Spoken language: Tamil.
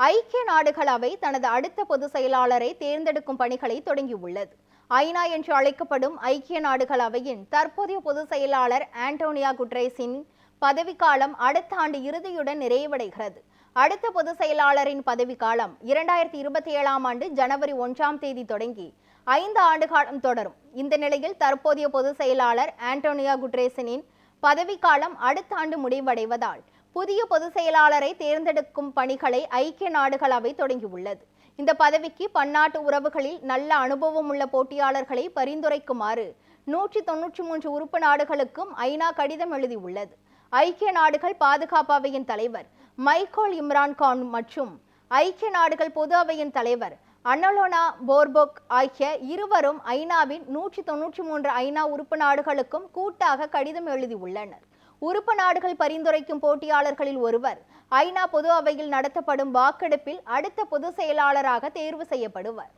ஐக்கிய நாடுகள் அவை தனது அடுத்த பொதுச் செயலாளரை தேர்ந்தெடுக்கும் பணிகளை தொடங்கியுள்ளது. ஐநா என்று அழைக்கப்படும் ஐக்கிய நாடுகள் அவையின் தற்போதைய பொதுச் செயலாளர் ஆண்டோனியோ குட்ரெஸின் பதவிக்காலம் அடுத்த ஆண்டு இறுதியுடன் நிறைவடைகிறது. அடுத்த பொதுச் செயலாளரின் பதவிக்காலம் 2027ஆம் ஆண்டு ஜனவரி 1ஆம் தேதி தொடங்கி 5 ஆண்டு காலம் தொடரும். இந்த நிலையில் தற்போதைய பொதுச் செயலாளர் ஆண்டோனியோ குட்ரெஸின் பதவிக்காலம் அடுத்த ஆண்டு முடிவடைவதால் புதிய பொதுச் செயலாளரை தேர்ந்தெடுக்கும் பணிகளை ஐக்கிய நாடுகள் அவை தொடங்கியுள்ளது. இந்த பதவிக்கு பன்னாட்டு உறவுகளில் நல்ல அனுபவம் உள்ள போட்டியாளர்களை பரிந்துரைக்குமாறு 193 உறுப்பு நாடுகளுக்கும் ஐநா கடிதம் எழுதியுள்ளது. ஐக்கிய நாடுகள் பாதுகாப்பு அவையின் தலைவர் மைக்கேல் இம்ரான் கான் மற்றும் ஐக்கிய நாடுகள் பொது அவையின் தலைவர் அன்னலோனா போர்போக் ஆகிய இருவரும் ஐநாவின் 193 ஐநா உறுப்பு நாடுகளுக்கும் கூட்டாக கடிதம் எழுதியுள்ளனர். உறுப்பு நாடுகள் பரிந்துரைக்கும் போட்டியாளர்களில் ஒருவர் ஐநா பொது அவையில் நடத்தப்படும் வாக்கெடுப்பில் அடுத்த பொதுச் செயலாளராக தேர்வு செய்யப்படுவர்.